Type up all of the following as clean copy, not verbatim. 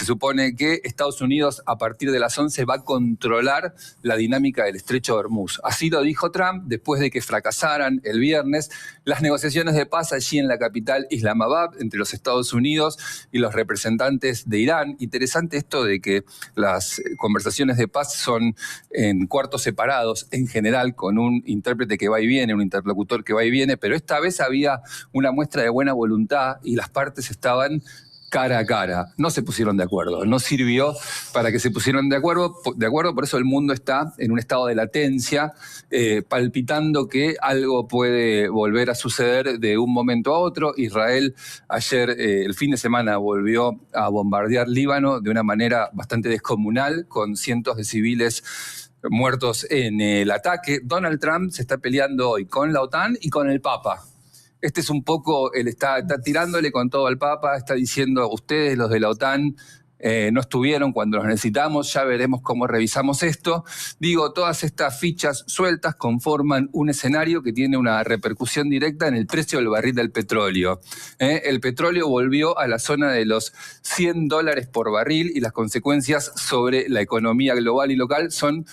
se supone que Estados Unidos a partir de las 11 va a controlar la dinámica del estrecho de Hormuz. Así lo dijo Trump después de que fracasaran el viernes las negociaciones de paz allí en la capital Islamabad entre los Estados Unidos y los representantes de Irán. Interesante esto de que las conversaciones de paz son en cuartos separados en general, con un intérprete que va y viene, un interlocutor que va y viene, pero esta vez había una muestra de buena voluntad y las partes estaban cara a cara. No se pusieron de acuerdo, no sirvió para que se pusieran de acuerdo, por eso el mundo está en un estado de latencia, palpitando que algo puede volver a suceder de un momento a otro. Israel ayer, el fin de semana, volvió a bombardear Líbano de una manera bastante descomunal, con cientos de civiles muertos en el ataque. Donald Trump se está peleando hoy con la OTAN y con el Papa. Este es un poco, él está tirándole con todo al Papa, está diciendo, ustedes los de la OTAN no estuvieron cuando los necesitamos, ya veremos cómo revisamos esto. Digo, todas estas fichas sueltas conforman un escenario que tiene una repercusión directa en el precio del barril del petróleo. El petróleo volvió a la zona de los $100 por barril y las consecuencias sobre la economía global y local son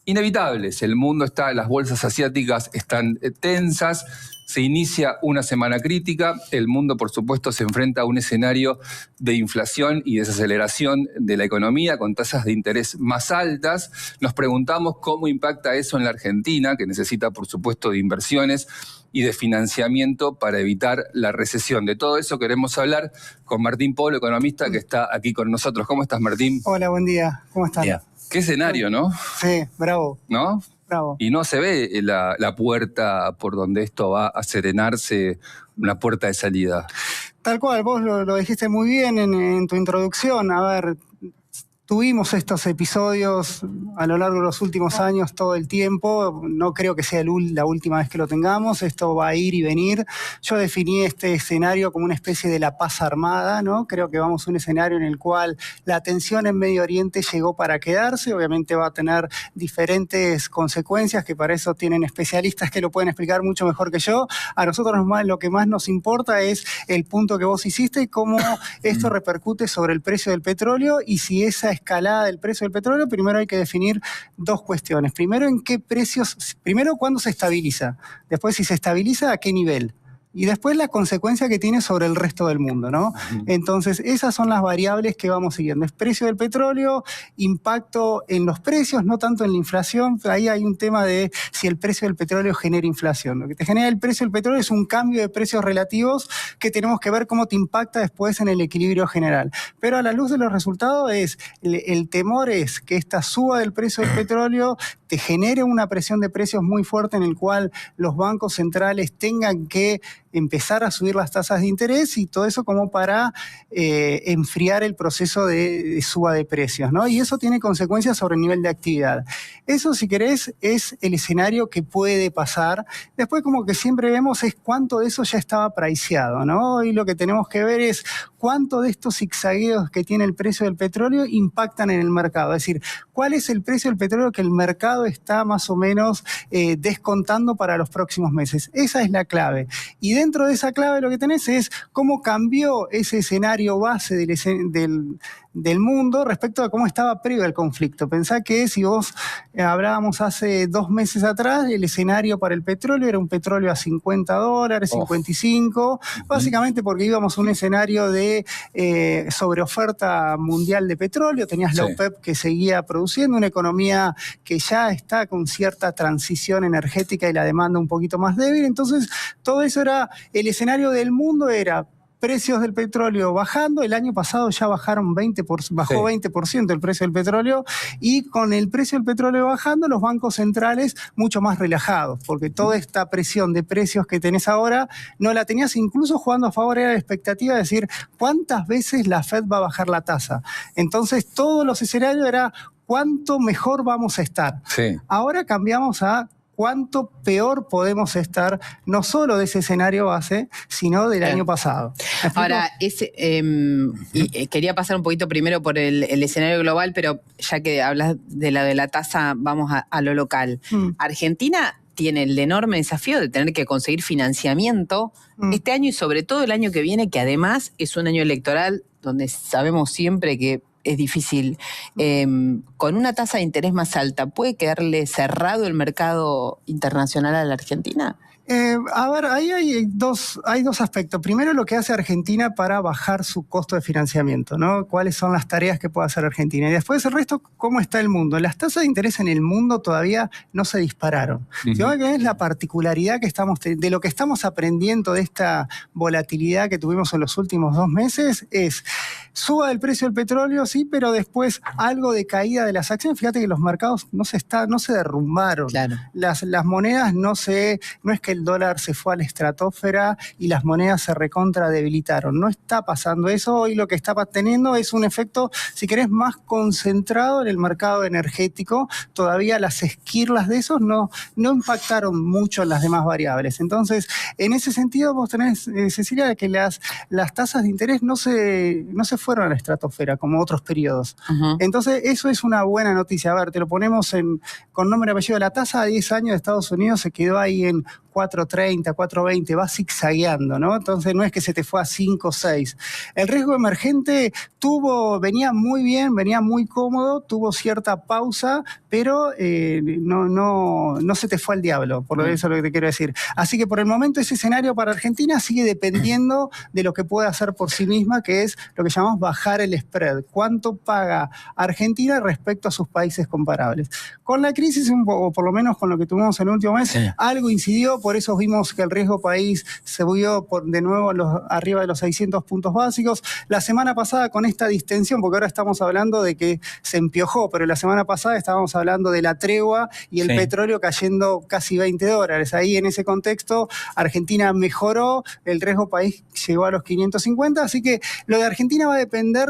inevitables. El mundo está, las bolsas asiáticas están tensas, se inicia una semana crítica, el mundo por supuesto se enfrenta a un escenario de inflación y desaceleración de la economía con tasas de interés más altas. Nos preguntamos cómo impacta eso en la Argentina, que necesita por supuesto de inversiones y de financiamiento para evitar la recesión. De todo eso queremos hablar con Martín Polo, economista, que está aquí con nosotros. ¿Cómo estás, Martín? Hola, buen día. ¿Cómo estás? Yeah. Qué escenario, ¿no? Sí, bravo. ¿No? Bravo. Y no se ve la puerta por donde esto va a serenarse, una puerta de salida. Tal cual, vos lo dijiste muy bien en tu introducción. A ver, tuvimos estos episodios a lo largo de los últimos años todo el tiempo. No creo que sea la última vez que lo tengamos. Esto va a ir y venir. Yo definí este escenario como una especie de la paz armada, ¿no? Creo que vamos a un escenario en el cual la tensión en Medio Oriente llegó para quedarse. Obviamente va a tener diferentes consecuencias, que para eso tienen especialistas que lo pueden explicar mucho mejor que yo. A nosotros lo que más nos importa es el punto que vos hiciste y cómo esto repercute sobre el precio del petróleo, y si esa escalada del precio del petróleo, primero hay que definir dos cuestiones. Primero, cuándo se estabiliza. Después, si se estabiliza, ¿a qué nivel? Y después la consecuencia que tiene sobre el resto del mundo, ¿no? Entonces, esas son las variables que vamos siguiendo. Es precio del petróleo, impacto en los precios, no tanto en la inflación. Ahí hay un tema de si el precio del petróleo genera inflación. Lo que te genera el precio del petróleo es un cambio de precios relativos que tenemos que ver cómo te impacta después en el equilibrio general. Pero a la luz de los resultados, el temor es que esta suba del precio del petróleo te genere una presión de precios muy fuerte en el cual los bancos centrales tengan que empezar a subir las tasas de interés, y todo eso como para enfriar el proceso de suba de precios, ¿no? Y eso tiene consecuencias sobre el nivel de actividad. Eso, si querés, es el escenario que puede pasar. Después, como que siempre vemos, es cuánto de eso ya estaba priceado, ¿no? Y lo que tenemos que ver es cuánto de estos zigzagueos que tiene el precio del petróleo impactan en el mercado. Es decir, cuál es el precio del petróleo que el mercado está más o menos descontando para los próximos meses. Esa es la clave. Y dentro de esa clave lo que tenés es cómo cambió ese escenario base del mundo respecto a cómo estaba previo al conflicto. Pensá que si vos hablábamos hace 2 meses atrás, el escenario para el petróleo era un petróleo a $50, 55, básicamente porque íbamos a un escenario de sobreoferta mundial de petróleo. Tenías la OPEP que seguía produciendo, una economía que ya está con cierta transición energética y la demanda un poquito más débil. Entonces, todo eso era, el escenario del mundo era precios del petróleo bajando. El año pasado ya bajó 20% el precio del petróleo, y con el precio del petróleo bajando, los bancos centrales mucho más relajados, porque toda esta presión de precios que tenés ahora no la tenías. Incluso jugando a favor era la expectativa de decir cuántas veces la Fed va a bajar la tasa. Entonces todos los escenarios era cuánto mejor vamos a estar. Sí. Ahora cambiamos a cuánto peor podemos estar, no solo de ese escenario base, sino del año pasado. Ahora, quería pasar un poquito primero por el escenario global, pero ya que hablas de la tasa, vamos a lo local. Argentina tiene el enorme desafío de tener que conseguir financiamiento este año y sobre todo el año que viene, que además es un año electoral donde sabemos siempre que es difícil. Con una tasa de interés más alta, ¿puede quedarle cerrado el mercado internacional a la Argentina? A ver, ahí hay dos aspectos. Primero, lo que hace Argentina para bajar su costo de financiamiento, ¿no? ¿Cuáles son las tareas que puede hacer Argentina? Y después el resto, ¿cómo está el mundo? Las tasas de interés en el mundo todavía no se dispararon. Si vos ves la particularidad que de lo que estamos aprendiendo de esta volatilidad que tuvimos en los últimos 2 meses es suba el precio del petróleo, sí, pero después algo de caída de las acciones. Fíjate que los mercados no se derrumbaron. Claro. Las monedas no es que el dólar se fue a la estratosfera y las monedas se recontra debilitaron. No está pasando eso. Hoy lo que está teniendo es un efecto, si querés, más concentrado en el mercado energético. Todavía las esquirlas de esos no impactaron mucho en las demás variables. Entonces, en ese sentido, vos tenés, Cecilia, que las tasas de interés no se fueron a la estratosfera como otros periodos. Entonces, eso es una buena noticia. A ver, te lo ponemos con nombre y apellido. La tasa a 10 años de Estados Unidos se quedó ahí en 4.30, 4.20, va zigzagueando, ¿no? Entonces no es que se te fue a 5 o 6. El riesgo emergente venía muy bien, venía muy cómodo, tuvo cierta pausa, pero no se te fue al diablo, por eso es lo que te quiero decir. Así que por el momento ese escenario para Argentina sigue dependiendo de lo que puede hacer por sí misma, que es lo que llamamos bajar el spread. ¿Cuánto paga Argentina respecto a sus países comparables? Con la crisis, o por lo menos con lo que tuvimos en el último mes, algo incidió. Por eso vimos que el riesgo país se vio de nuevo arriba de los 600 puntos básicos. La semana pasada con esta distensión, porque ahora estamos hablando de que se empiojó, pero la semana pasada estábamos hablando de la tregua y el petróleo cayendo casi $20. Ahí en ese contexto Argentina mejoró, el riesgo país llegó a los 550, así que lo de Argentina va a depender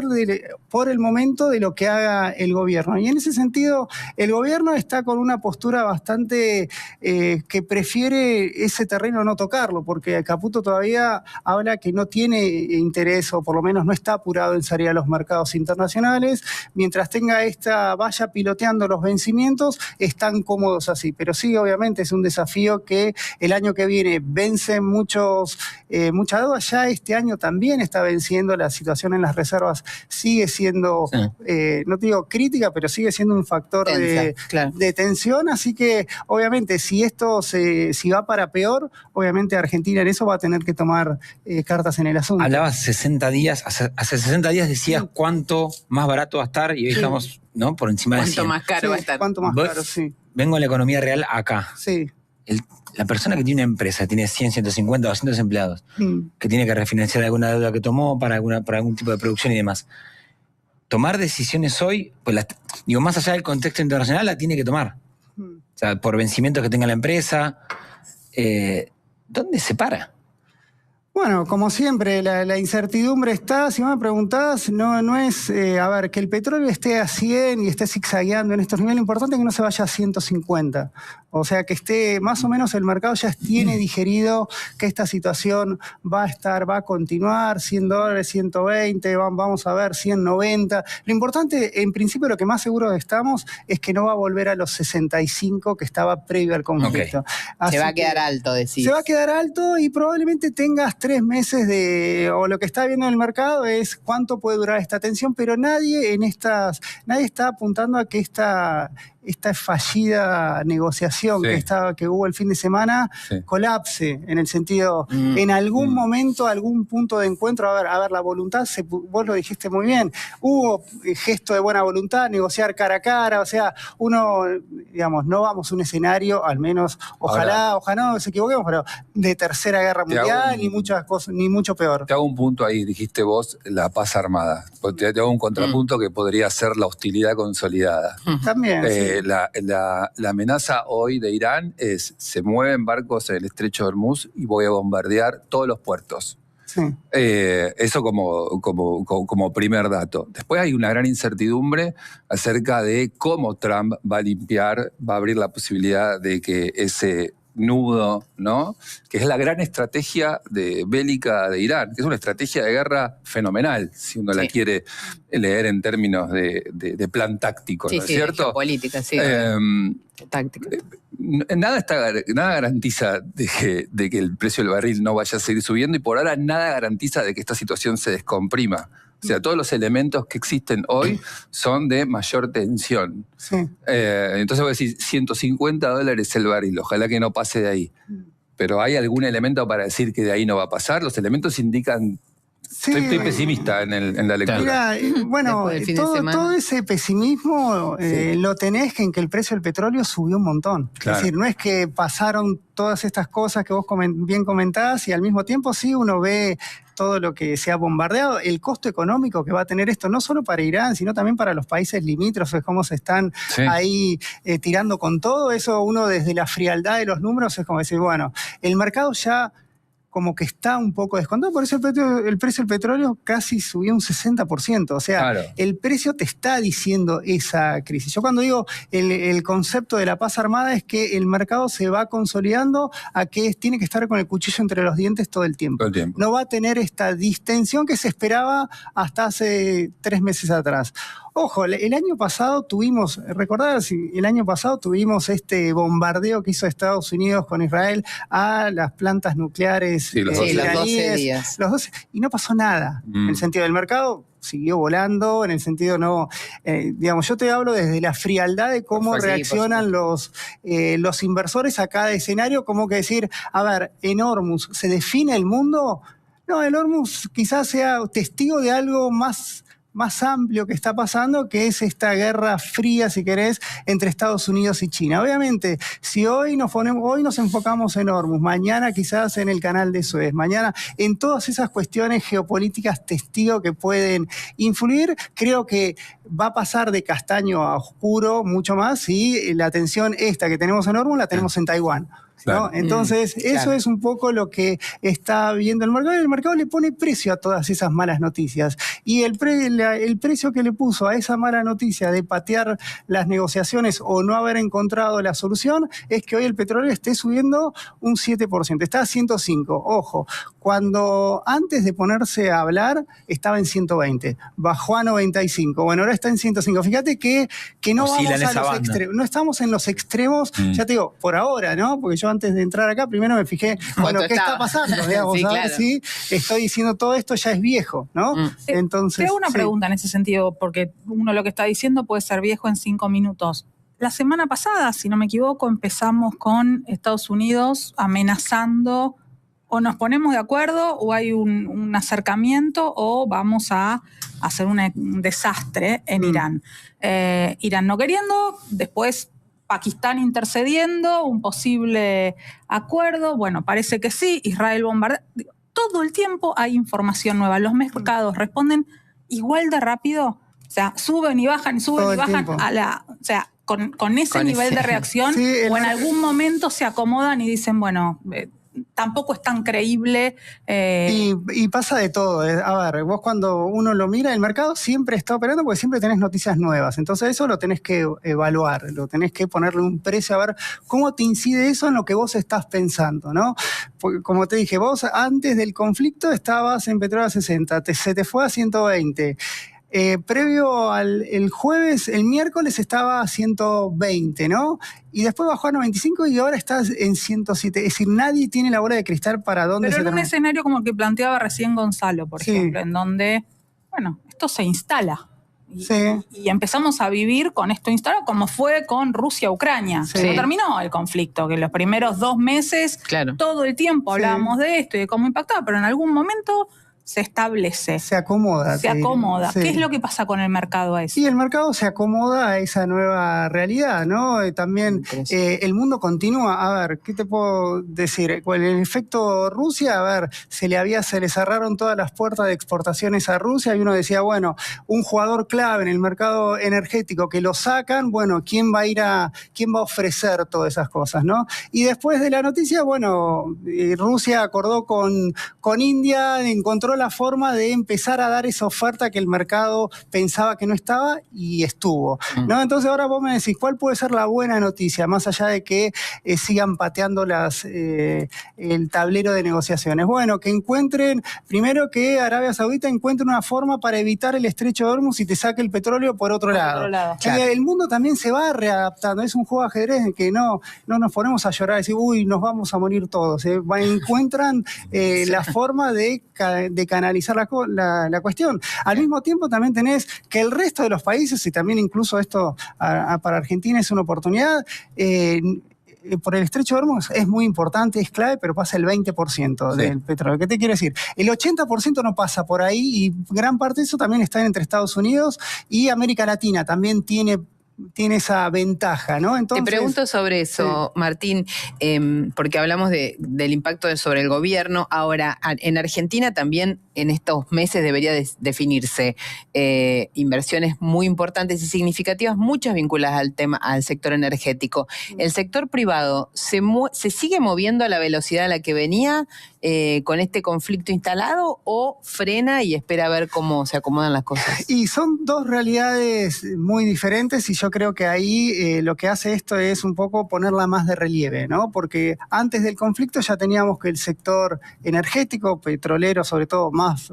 por el momento de lo que haga el gobierno. Y en ese sentido, el gobierno está con una postura bastante que prefiere ese terreno no tocarlo, porque Caputo todavía habla que no tiene interés, o por lo menos no está apurado en salir a los mercados internacionales. Mientras vaya piloteando los vencimientos, están cómodos así. Pero sí, obviamente es un desafío que el año que viene vencen mucha deuda. Ya este año también está venciendo, la situación en las reservas sigue siendo, no te digo crítica, pero sigue siendo un factor de tensión. Así que, obviamente, si va para peor, obviamente Argentina en eso va a tener que tomar cartas en el asunto. Hablabas 60 días, hace 60 días decías cuánto más barato va a estar y hoy estamos, ¿no?, por encima de 100. ¿Cuánto más caro va a estar? ¿Cuánto más caro? Sí. Vengo a la economía real acá. Sí. La persona que tiene una empresa, tiene 100, 150, 200 empleados, que tiene que refinanciar alguna deuda que tomó para algún tipo de producción y demás. Tomar decisiones hoy, pues más allá del contexto internacional, la tiene que tomar. O sea, por vencimientos que tenga la empresa. ¿Dónde se para? Bueno, como siempre, la incertidumbre está. Si me preguntás, no es, que el petróleo esté a 100 y esté zigzagueando en estos niveles, lo importante es que no se vaya a 150. O sea, que esté, más o menos el mercado ya tiene digerido que esta situación va a continuar, $100, 120, vamos a ver, 190. Lo importante, en principio, lo que más seguro estamos es que no va a volver a los 65 que estaba previo al conflicto. Se va a quedar alto, decís. Se va a quedar alto y probablemente tengas 3 meses o lo que está viendo en el mercado es cuánto puede durar esta tensión, pero nadie está apuntando a que esta fallida negociación que hubo el fin de semana colapse, en el sentido, en algún momento, algún punto de encuentro, a ver, la voluntad, vos lo dijiste muy bien, hubo gesto de buena voluntad, negociar cara a cara, o sea, no vamos a un escenario, al menos, ojalá no nos equivoquemos, pero de tercera guerra mundial, ni muchas cosas, ni mucho peor. Te hago un punto ahí, dijiste vos, la paz armada. Te hago un contrapunto que podría ser la hostilidad consolidada. También, sí. La amenaza hoy de Irán es: se mueven barcos en el estrecho de Hormuz y voy a bombardear todos los puertos. Sí. Eso como primer dato. Después hay una gran incertidumbre acerca de cómo Trump va a abrir la posibilidad de que ese nudo, ¿no?, que es la gran estrategia bélica de Irán, que es una estrategia de guerra fenomenal, si uno la quiere leer en términos de plan táctico, ¿no es cierto? Política, táctica. Nada garantiza de que el precio del barril no vaya a seguir subiendo, y por ahora nada garantiza de que esta situación se descomprima. O O sea, todos los elementos que existen hoy son de mayor tensión. Sí. Entonces voy a decir, $150 el barril, ojalá que no pase de ahí. Pero ¿hay algún elemento para decir que de ahí no va a pasar? Los elementos indican... Sí, estoy pesimista en la lectura. Mira, bueno, Después del fin de semana. todo ese pesimismo lo tenés en que el precio del petróleo subió un montón. Claro. Es decir, no es que pasaron todas estas cosas que vos bien comentás y al mismo tiempo sí uno ve todo lo que se ha bombardeado, el costo económico que va a tener esto, no solo para Irán, sino también para los países limítrofes, cómo se están ahí tirando con todo. Eso uno desde la frialdad de los números es como decir, bueno, el mercado ya como que está un poco descontado, por eso el precio del petróleo casi subió un 60%. O sea, claro, el precio te está diciendo esa crisis. Yo cuando digo el concepto de la paz armada es que el mercado se va consolidando a que tiene que estar con el cuchillo entre los dientes todo el tiempo. todo el tiempo. No va a tener esta distensión que se esperaba hasta hace 3 meses atrás. Ojo, el año pasado tuvimos, el año pasado tuvimos este bombardeo que hizo Estados Unidos con Israel a las plantas nucleares los 12 días. Los 12, y no pasó nada. En el sentido del mercado siguió volando, en el sentido no, digamos, yo te hablo desde la frialdad de cómo reaccionan los inversores a cada escenario, como que decir, a ver, en Hormuz, ¿se define el mundo? No, el Hormuz quizás sea testigo de algo más amplio que está pasando, que es esta guerra fría, si querés, entre Estados Unidos y China. Obviamente, si hoy nos enfocamos en Hormuz, mañana quizás en el canal de Suez, mañana en todas esas cuestiones geopolíticas testigo que pueden influir, creo que va a pasar de castaño a oscuro mucho más y la tensión esta que tenemos en Hormuz la tenemos en Taiwán. Claro. ¿No? Entonces, eso es un poco lo que está viendo el mercado. El mercado le pone precio a todas esas malas noticias. Y el precio que le puso a esa mala noticia de patear las negociaciones o no haber encontrado la solución es que hoy el petróleo esté subiendo un 7%. Está a 105. Ojo, cuando antes de ponerse a hablar estaba en 120. Bajó a 95. Bueno, ahora está en 105. Fíjate que no vamos a los extremos. No estamos en los extremos, ya te digo, por ahora, ¿no? Porque yo antes de entrar acá, primero me fijé, bueno, ¿qué está pasando? Digamos, sí, a ver si estoy diciendo todo esto ya es viejo, ¿no? Entonces, te hago una pregunta en ese sentido, porque uno lo que está diciendo puede ser viejo en 5 minutos. La semana pasada, si no me equivoco, empezamos con Estados Unidos amenazando, o nos ponemos de acuerdo, o hay un acercamiento, o vamos a hacer un desastre en Irán. Irán no queriendo, después Pakistán intercediendo, un posible acuerdo, bueno, parece que sí, Israel bombardea. Todo el tiempo hay información nueva, los mercados responden igual de rápido, o sea, suben y bajan o sea, con ese nivel de reacción, o en algún momento se acomodan y dicen, bueno, tampoco es tan creíble. Y pasa de todo. A ver, vos cuando uno lo mira, el mercado siempre está operando porque siempre tenés noticias nuevas. Entonces eso lo tenés que evaluar, lo tenés que ponerle un precio a ver cómo te incide eso en lo que vos estás pensando, ¿no? Porque, como te dije, vos antes del conflicto estabas en petróleo a 60, se te fue a 120. Previo el jueves, el miércoles estaba a 120, ¿no? Y después bajó a 95 y ahora está en 107. Es decir, nadie tiene la bola de cristal para dónde se Pero en un termina. escenario como el que planteaba recién Gonzalo, por ejemplo, en donde, bueno, esto se instala. Y empezamos a vivir con esto instalado, como fue con Rusia-Ucrania. No terminó el conflicto, que los primeros 2 meses, todo el tiempo hablábamos de esto y de cómo impactaba, pero en algún momento se establece. Se acomoda. Se acomoda. ¿Qué es lo que pasa con el mercado a eso? Y el mercado se acomoda a esa nueva realidad, ¿no? También el mundo continúa. A ver, ¿qué te puedo decir? Con el efecto Rusia, a ver, se le cerraron todas las puertas de exportaciones a Rusia y uno decía, bueno, un jugador clave en el mercado energético que lo sacan, bueno, ¿quién va a ofrecer todas esas cosas, ¿no? Y después de la noticia, bueno, Rusia acordó con India, encontró la forma de empezar a dar esa oferta que el mercado pensaba que no estaba y estuvo, ¿no? Entonces ahora vos me decís, ¿cuál puede ser la buena noticia? Más allá de que sigan pateando el tablero de negociaciones. Bueno, que encuentren, primero que Arabia Saudita encuentre una forma para evitar el estrecho de Hormuz y te saque el petróleo por otro lado. El mundo también se va readaptando. Es un juego de ajedrez en que no nos ponemos a llorar y decir, uy, nos vamos a morir todos. Encuentran la forma de de canalizar la cuestión. Al mismo tiempo también tenés que el resto de los países, y también incluso esto para Argentina es una oportunidad, por el estrecho de Hormuz es muy importante, es clave, pero pasa el 20% del petróleo. ¿Qué te quiero decir? El 80% no pasa por ahí y gran parte de eso también está entre Estados Unidos y América Latina. También tiene esa ventaja, ¿no? Entonces, te pregunto sobre eso, Martín, porque hablamos del impacto sobre el gobierno. Ahora, en Argentina también en estos meses debería definirse inversiones muy importantes y significativas, muchas vinculadas al sector energético. ¿El sector privado se sigue moviendo a la velocidad a la que venía con este conflicto instalado o frena y espera a ver cómo se acomodan las cosas? Y son dos realidades muy diferentes y yo creo que ahí lo que hace esto es un poco ponerla más de relieve, ¿no? Porque antes del conflicto ya teníamos que el sector energético, petrolero sobre todo, más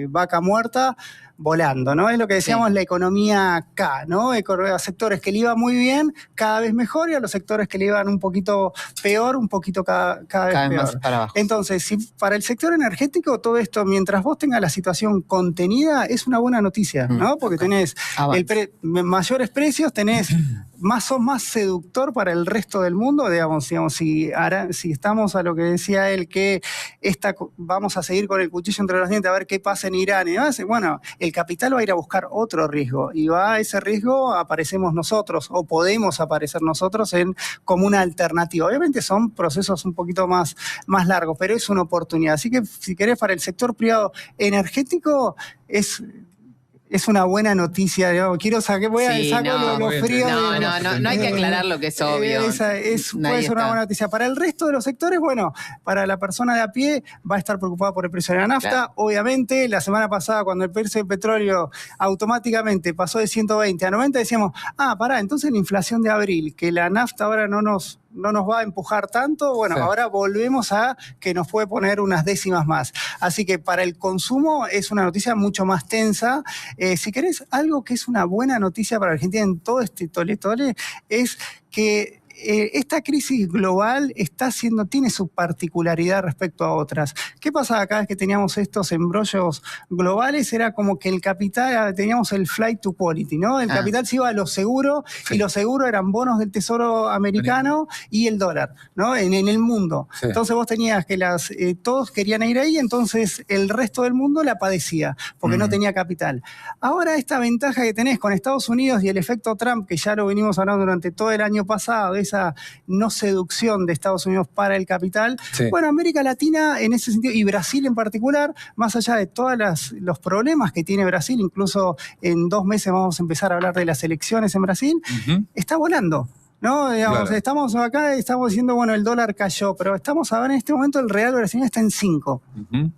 vaca muerta, volando, ¿no? Es lo que decíamos, la economía K, ¿no? A sectores que le iban muy bien, cada vez mejor, y a los sectores que le iban un poquito peor, un poquito cada vez peor. Más para abajo. Entonces, si para el sector energético todo esto, mientras vos tengas la situación contenida, es una buena noticia, ¿no? Porque tenés mayores precios, tenés sos más seductor para el resto del mundo, digamos si estamos a lo que decía él, que vamos a seguir con el cuchillo entre los dientes a ver qué pasa en Irán y demás, bueno, el capital va a ir a buscar otro riesgo y a ese riesgo aparecemos nosotros o podemos aparecer nosotros como una alternativa. Obviamente son procesos un poquito más largos, pero es una oportunidad. Así que si querés, para el sector privado energético es una buena noticia, ¿no? Saco lo frío. No hay que aclarar lo que es obvio. Puede ser una buena noticia. Para el resto de los sectores, bueno, para la persona de a pie va a estar preocupada por el precio de la nafta. Claro. Obviamente, la semana pasada, cuando el precio del petróleo automáticamente pasó de 120 a 90, decíamos, entonces la inflación de abril, que la nafta ahora no nos va a empujar tanto, bueno, ahora volvemos a que nos puede poner unas décimas más. Así que para el consumo es una noticia mucho más tensa. Si querés, algo que es una buena noticia para Argentina en todo este tole es que esta crisis global tiene su particularidad respecto a otras. ¿Qué pasaba cada vez que teníamos estos embrollos globales? Era como que el capital, teníamos el flight to quality, ¿no? El capital se iba a lo seguro, y lo seguro eran bonos del Tesoro americano y el dólar, ¿no? En el mundo. Sí. Entonces vos tenías que todos querían ir ahí, entonces el resto del mundo la padecía, porque no tenía capital. Ahora esta ventaja que tenés con Estados Unidos y el efecto Trump, que ya lo venimos hablando durante todo el año pasado, esa no seducción de Estados Unidos para el capital. Sí. Bueno, América Latina en ese sentido, y Brasil en particular, más allá de todos los problemas que tiene Brasil, incluso en 2 meses vamos a empezar a hablar de las elecciones en Brasil, está volando. ¿No? Digamos, claro. Estamos acá, estamos diciendo, bueno, el dólar cayó, pero estamos ahora en este momento el real brasileño está en 5.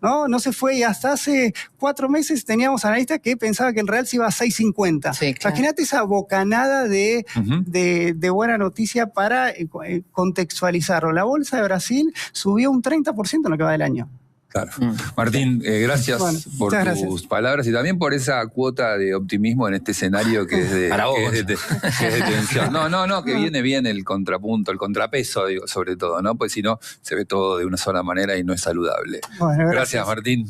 No se fue, y hasta hace 4 meses teníamos analistas que pensaban que el real se iba a 6.50. Sí, claro. Imagínate esa bocanada de buena noticia para contextualizarlo. La bolsa de Brasil subió un 30% en lo que va del año. Claro. Martín, gracias por tus palabras y también por esa cuota de optimismo en este escenario que es de tensión. Que viene bien el contrapunto, el contrapeso, digo, sobre todo, ¿no? Pues si no, se ve todo de una sola manera y no es saludable. Bueno, gracias, Martín.